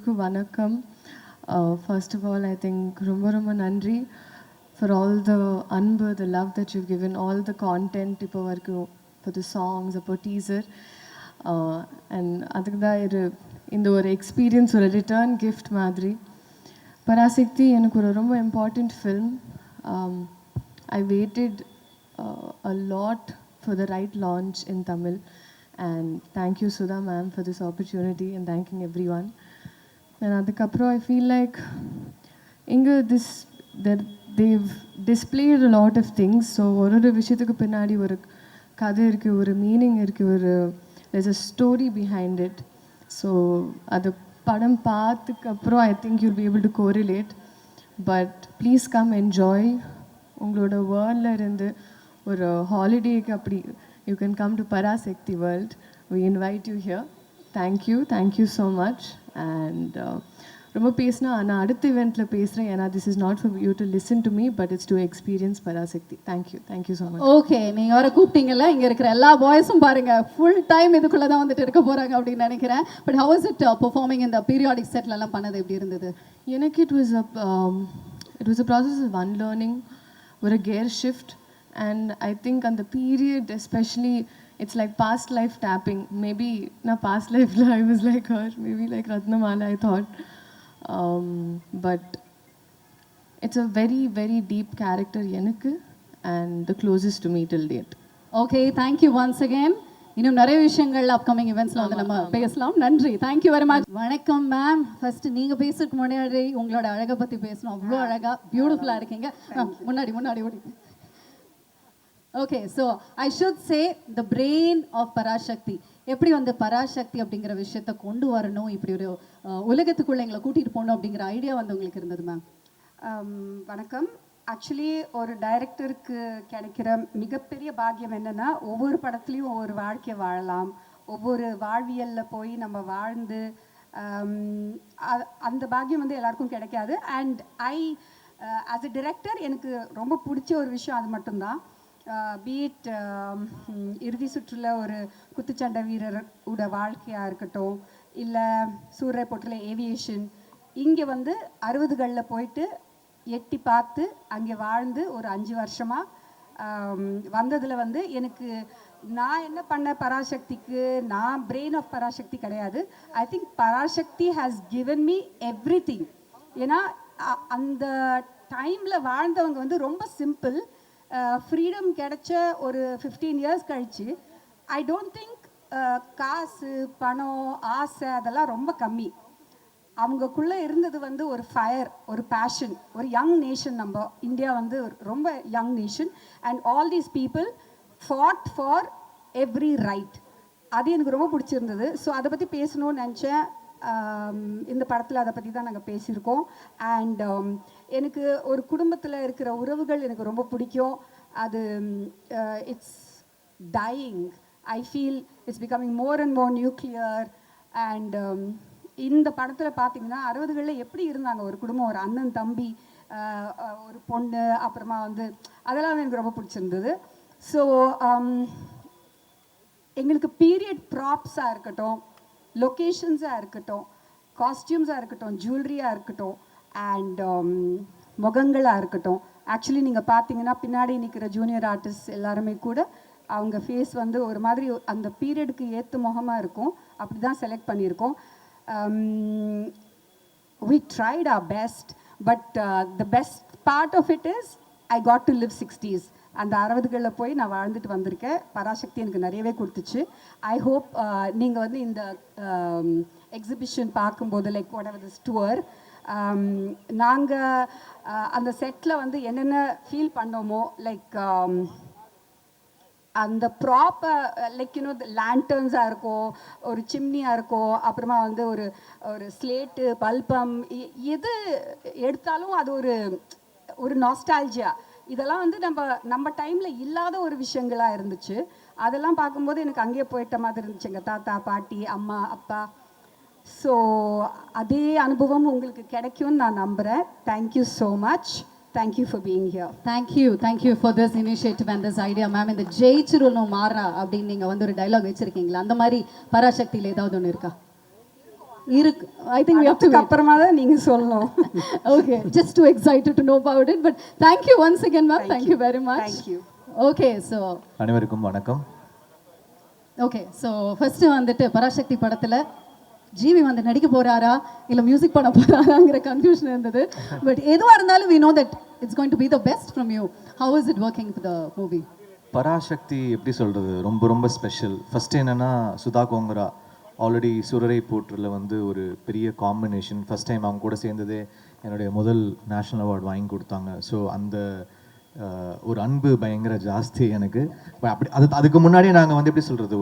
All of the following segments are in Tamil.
எல்லாருக்கும் வணக்கம். First of all, I think ரொம்ப ரொம்ப நன்றி for all the அன்பு, the love that you've given, all the content இப்போ வரைக்கும், for the songs, for teaser. And அதுக்கு தான் இந்த ஒரு எக்ஸ்பீரியன்ஸ், ஒரு ரிட்டர்ன் கிஃப்ட் மாதிரி. பராசக்தி எனக்கு ஒரு ரொம்ப important film. I waited a lot for the right launch in Tamil. And thank you, Sudha ma'am, for this opportunity, and thanking everyone. And adukapro I feel like they've displayed a lot of things. So oru vishayattukku pinnadi oru kadai irukku, oru meaning irukku, there's a story behind it. So adu padam paathukapro I think you'll be able to correlate. But please come enjoy. Ungaloda world la irundhu ஒரு ஹாலிடேக்கு அப்படி you can come to Parasakti World. We invite you here. Thank you so much. And ரொம்ப பேசினா நான் அடுத்த இவெண்ட்டில் பேசுகிறேன். ஏன்னா this is not for you to listen to me, but it's to experience Parasakti. Thank you so much. Okay, நீங்கள் வர கூப்பிட்டீங்கல்ல, இங்கே இருக்கிற எல்லா பாய்ஸும் பாருங்கள் ஃபுல் டைம் இதுக்குள்ளே தான் வந்துட்டு இருக்க போகிறாங்க அப்படின்னு நினைக்கிறேன். But how is it performing இந்த பீரியாடிக் செட்லலாம் பண்ணது எப்படி இருந்தது? எனக்கு it was a process of unlearning, ஒரு gear shift. And I think on the period especially, it's like past life tapping. Maybe na past life I was like her, maybe like Ratnamala I thought. But it's a very very deep character எனக்கு, and the closest to me till date. Okay, thank you once again. இன்னும் நிறைய விஷயங்கள் அப்கமிங் இவெண்ட்ஸில் வந்து நம்ம பேசலாம். நன்றி, தேங்க்யூ வெரி மச். வணக்கம் மேம். ஃபர்ஸ்ட் நீங்கள் பேசுறதுக்கு முன்னாடி உங்களோட அழகை பற்றி பேசணும். அவ்வளோ அழகாக பியூட்டிஃபுல்லாக இருக்கீங்க. முன்னாடி ஓடி. Okay, so I should say the brain of Parasakthi. எப்படி வந்து பராசக்தி அப்படிங்கிற விஷயத்தை கொண்டு வரணும், இப்படி ஒரு உலகத்துக்குள்ளே எங்களை கூட்டிகிட்டு போகணும் அப்படிங்கிற ஐடியா வந்து உங்களுக்கு இருந்தது மேம்? வணக்கம். ஆக்சுவலி ஒரு டைரக்டருக்கு கிடைக்கிற மிகப்பெரிய பாக்கியம் என்னென்னா, ஒவ்வொரு படத்துலேயும் ஒவ்வொரு வாழ்க்கையை வாழலாம், ஒவ்வொரு வாழ்வியலில் போய் நம்ம வாழ்ந்து அந்த பாக்கியம் வந்து எல்லாருக்கும் கிடைக்காது. அண்ட் ஆஸ் எ டிரெக்டர் எனக்கு ரொம்ப பிடிச்ச ஒரு விஷயம் அது மட்டும்தான். பீட் இறுதி சுற்றுல ஒரு குத்துச்சண்டை வீரரோட வாழ்க்கையாக இருக்கட்டும், இல்லை சூரிய போட்டில் ஏவியேஷன், இங்கே வந்து 60களில் போயிட்டு எட்டி பார்த்து அங்கே வாழ்ந்து ஒரு 5 வருஷமாக வந்ததில் வந்து எனக்கு நான் என்ன பண்ண பராசக்திக்கு, நான் பிரெயின் ஆஃப் பராசக்தி கிடையாது. I think Parasakthi has given me everything. ஏன்னா அந்த டைமில் வாழ்ந்தவங்க வந்து ரொம்ப சிம்பிள். ஃப்ரீடம் கிடைச்ச ஒரு 15 இயர்ஸ் கழிச்சு ஐ டோன்ட் திங்க் காசு, பணம், ஆசை அதெல்லாம் ரொம்ப கம்மி. அவங்கக்குள்ளே இருந்தது வந்து ஒரு ஃபயர், ஒரு பேஷன், ஒரு யங் நேஷன். நம்ம இந்தியா வந்து ரொம்ப young nation. And all these people ஃபாட் for every right. அது எனக்கு ரொம்ப பிடிச்சிருந்தது. ஸோ அதை பற்றி பேசணும்னு நினச்சேன். இந்த படத்தில் அதை பற்றி தான் நாங்கள் பேசியிருக்கோம். அண்ட் எனக்கு ஒரு குடும்பத்தில் இருக்கிற உறவுகள் எனக்கு ரொம்ப பிடிக்கும். அது it's dying. I feel it's becoming more and more nuclear. And இந்த படத்தில் பார்த்தீங்கன்னா 60களில் எப்படி இருந்தாங்க ஒரு குடும்பம், ஒரு அண்ணன் தம்பி, ஒரு பொண்ணு, அப்புறமா வந்து அதெல்லாம் எனக்கு ரொம்ப பிடிச்சிருந்தது. ஸோ எங்களுக்கு பீரியட் ப்ராப்ஸாக இருக்கட்டும், லொக்கேஷன்ஸாக இருக்கட்டும், காஸ்டியூம்ஸாக இருக்கட்டும், ஜுவல்லரியாக இருக்கட்டும், அண்ட் முகங்களாக இருக்கட்டும். ஆக்சுவலி நீங்கள் பார்த்தீங்கன்னா பின்னாடி நிற்கிற ஜூனியர் ஆர்டிஸ்ட் எல்லாருமே கூட அவங்க ஃபேஸ் வந்து ஒரு மாதிரி அந்த பீரியடுக்கு ஏற்ற முகமாக இருக்கும். அப்படி தான் செலக்ட் பண்ணியிருக்கோம். we tried our best, but the best part of it is I got to live 60s. அந்த 60களில் போய் நான் வாழ்ந்துட்டு வந்திருக்கேன். பராசக்தி எனக்கு நிறையவே கொடுத்துச்சு. ஐ ஹோப் நீங்கள் வந்து இந்த எக்ஸிபிஷன் பார்க்கும்போது like what ever this tour, நாங்கள் அந்த செட்டில் வந்து என்னென்ன ஃபீல் பண்ணோமோ, லைக் அந்த ப்ராப்பர் லைக் யூனோ லேண்டர்ன்ஸாக இருக்கும், ஒரு சிம்னியாக இருக்கும், அப்புறமா வந்து ஒரு ஸ்லேட்டு, பல்பம், எது எடுத்தாலும் அது ஒரு நாஸ்டால்ஜியா. இதெல்லாம் வந்து நம்ம டைமில் இல்லாத ஒரு விஷயங்களாக இருந்துச்சு. அதெல்லாம் பார்க்கும்போது எனக்கு அங்கேயே போயிட்ட மாதிரி இருந்துச்சு, எங்கள் தாத்தா, பாட்டி, அம்மா, அப்பா. ஸோ அதே அனுபவம் உங்களுக்கு கிடைக்கும்னு நான் நம்புகிறேன். Thank you so much. Thank you for being here. Thank you for this initiative and this idea, ma'am. இந்த ஜெயிச்சிரணும் மாறா அப்படின்னு நீங்கள் வந்து ஒரு டைலாக் வச்சுருக்கீங்களா? அந்த மாதிரி பராசக்தியில் ஏதாவது ஒன்று இருக்கா? இருக்கு. I think we have to அதுக்கு அப்புறமா தான் நீங்க சொல்லணும். Okay, just too excited to know about it, but thank you once again ma'am. Thank you very much. Thank you. Okay, so அனைவருக்கும் வணக்கம். ஓகே, ஸோ ஃபர்ஸ்ட் வந்துட்டு பராசக்தி படத்துல ஜிவி வந்து நடிக்க போறாரா இல்ல மியூசிக் பண்ண போறாராங்கிற கன்ஃபியூஷன் இருந்தது. பட் எதுவா இருந்தாலும் we know that it's going to be the best from you. How is it working for the movie? Parasakthi எப்படி சொல்கிறது, ரொம்ப ரொம்ப ஸ்பெஷல். ஃபஸ்ட்டு என்னென்னா சுதா கோங்கரா ஆல்ரெடி சுரரை போற்றில் வந்து ஒரு பெரிய காம்பினேஷன். ஃபஸ்ட் டைம் அவங்க கூட சேர்ந்ததே என்னுடைய முதல் நேஷ்னல் அவார்டு வாங்கி கொடுத்தாங்க. ஸோ அந்த ஒரு அன்பு பயங்கர ஜாஸ்தி எனக்கு. அப்படி அதுக்கு முன்னாடியே நாங்கள் வந்து எப்படி சொல்கிறது,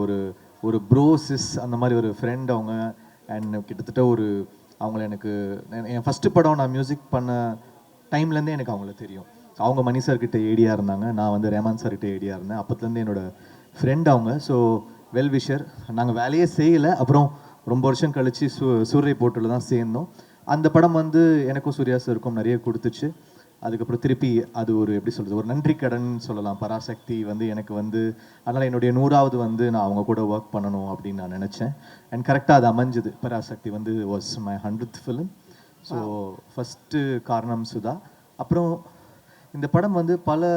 ஒரு ப்ரோசிஸ் அந்த மாதிரி ஒரு ஃப்ரெண்ட் அவங்க. அண்ட் கிட்டத்தட்ட அவங்கள எனக்கு என் ஃபஸ்ட்டு படம் நான் மியூசிக் பண்ண டைம்லேருந்தே எனக்கு அவங்கள தெரியும். அவங்க மணி சார்கிட்ட ஏடியாக இருந்தாங்க, நான் வந்து ரேமான் சார்கிட்ட ஏடியாக இருந்தேன். அப்போத்துலேருந்து என்னோட ஃப்ரெண்ட் அவங்க. So well wisher. நாங்கள் வேலையே செய்யலை. அப்புறம் ரொம்ப வருஷம் கழித்து சூரிய போட்டில் தான் சேர்ந்தோம். அந்த படம் வந்து எனக்கும் சூர்யா சாருக்கும் நிறைய கொடுத்துச்சு. அதுக்கப்புறம் திருப்பி அது எப்படி சொல்கிறது, ஒரு நன்றி கடன் சொல்லலாம். பராசக்தி வந்து எனக்கு வந்து அதனால் என்னுடைய 100வது வந்து நான் அவங்க கூட ஒர்க் பண்ணணும் அப்படின்னு நான் நினச்சேன். அண்ட் கரெக்டாக அது அமைஞ்சுது. பராசக்தி வந்து was my 100th film. So first காரணம் சுதா. அப்புறம் இந்த படம் வந்து பல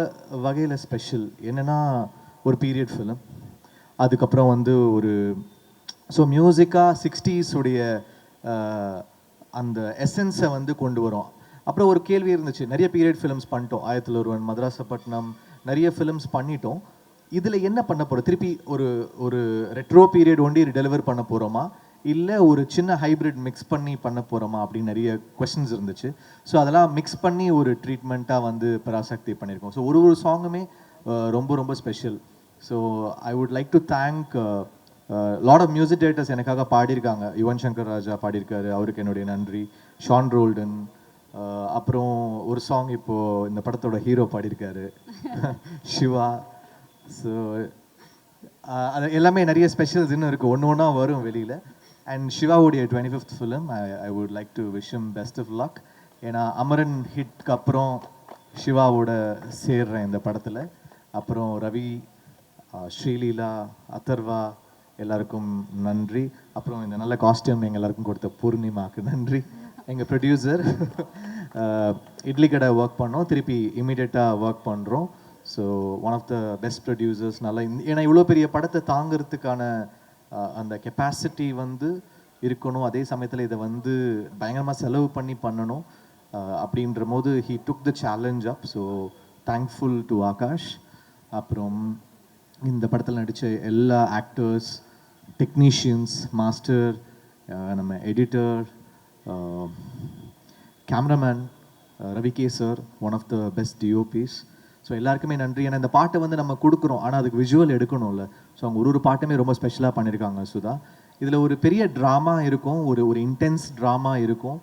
வகையில் ஸ்பெஷல். என்னென்னா ஒரு பீரியட் ஃபிலிம். அதுக்கப்புறம் வந்து ஸோ மியூசிக்காக 60s உடைய அந்த எசன்ஸை வந்து கொண்டு வரும். அப்புறம் ஒரு கேள்வி இருந்துச்சு, நிறைய பீரியட் ஃபிலிம்ஸ் பண்ணிட்டோம். 1001, மதராசப்பட்டினம், நிறைய ஃபிலிம்ஸ் பண்ணிட்டோம். இதில் என்ன பண்ண போகிறோம், திருப்பி ஒரு ரெட்ரோ பீரியட் ஒண்டி டெலிவர் பண்ண போகிறோமா, இல்லை ஒரு சின்ன ஹைப்ரிட் மிக்ஸ் பண்ணி பண்ண போகிறோமா அப்படின்னு நிறைய கொஸ்டின்ஸ் இருந்துச்சு. ஸோ அதெல்லாம் மிக்ஸ் பண்ணி ஒரு ட்ரீட்மெண்ட்டாக வந்து பராசக்தி பண்ணியிருக்கோம். ஸோ ஒரு சாங்குமே ரொம்ப ரொம்ப special. So I would like to thank lot of music directors எனக்காக பாடியிருக்காங்க. யுவன் சங்கர் ராஜா பாடியிருக்காரு, அவருக்கு என்னுடைய நன்றி. ஷான் ரோல்டன். அப்புறம் ஒரு சாங் இப்போது இந்த படத்தோட ஹீரோ பாடியிருக்காரு, சிவா. ஸோ அது எல்லாமே நிறைய ஸ்பெஷல்ஸ் இன்னும் இருக்குது, ஒன்று ஒன்றா வரும் வெளியில். அண்ட் சிவாவுடைய 25th film I would like to wish him best of luck. ஏன்னா அமரன் ஹிட்க்கு அப்புறம் சிவாவோட சேர்றேன் இந்த படத்தில். அப்புறம் ரவி, ஸ்ரீலீலா, அதர்வா எல்லாருக்கும் நன்றி. அப்புறம் இந்த நல்ல காஸ்டியூம் எங்கள் எல்லாருக்கும் கொடுத்த பூர்ணிமாவுக்கு நன்றி. எங்கள் ப்ரொடியூசர் இட்லி கடை ஒர்க் பண்ணோம், திருப்பி இமீடியட்டாக ஒர்க் பண்ணுறோம். So one of the best producers. நல்லா ஏன்னா இவ்வளோ பெரிய படத்தை தாங்கிறதுக்கான அந்த கெப்பாசிட்டி வந்து இருக்கணும். அதே சமயத்தில் இதை வந்து பயங்கரமாக செலவு பண்ணி பண்ணணும். அப்படின்ற போது he took the challenge up. So thankful to Akash. அப்புறம் இந்த படத்தில் நடித்த எல்லா ஆக்டர்ஸ், டெக்னீஷியன்ஸ், மாஸ்டர், நம்ம editor, cameraman Ravi K sir, one of the best DOPs. So எல்லாருக்குமே நன்றி. ஏன்னா இந்த பாட்டை வந்து நம்ம கொடுக்குறோம், ஆனால் அதுக்கு விஷுவல் எடுக்கணும்ல. ஸோ அவங்க ஒரு பாட்டுமே ரொம்ப ஸ்பெஷலாக பண்ணியிருக்காங்க சுதா. இதில் ஒரு பெரிய ட்ராமா இருக்கும், ஒரு இன்டென்ஸ் ட்ராமா இருக்கும்,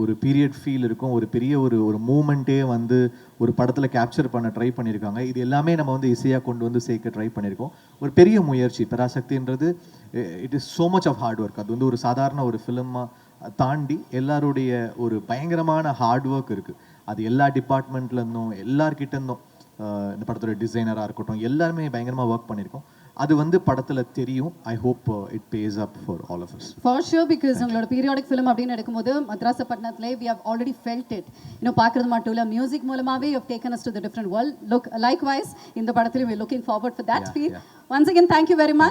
ஒரு பீரியட் ஃபீல் இருக்கும், ஒரு பெரிய ஒரு மூமெண்ட்டே வந்து ஒரு படத்தில் கேப்சர் பண்ண ட்ரை பண்ணியிருக்காங்க. இது எல்லாமே நம்ம வந்து இசையாக கொண்டு வந்து சேர்க்க ட்ரை பண்ணியிருக்கோம். ஒரு பெரிய முயற்சி பராசக்தின்றது. It is so much of hard work. அது வந்து ஒரு சாதாரண ஒரு ஃபிலிமாக தாண்டி எல்லாருடைய ஒரு பயங்கரமான ஹார்ட் ஒர்க் இருக்குது. அது எல்லா டிபார்ட்மெண்ட்லேருந்தும் எல்லார்கிட்டேருந்தும், இந்த படத்தோட டிசைனராக இருக்கட்டும், எல்லாருமே பயங்கரமாக ஒர்க் பண்ணியிருக்கோம். அது வந்து படத்தில் தெரியும். I hope it pays up for all of us. For sure, because உங்களோட பீரியாடிக் ஃபிலிம் அப்படின்னு எடுக்கும்போது மத்ராசப்பட்டினத்திலே we have already felt it. இன்னும் பார்க்குறது மட்டும் இல்லை, மியூசிக் மூலமாகவே you have taken us to the different world. Look likewise இந்த படத்திலும் we looking forward for that feel. Once again thank you very much.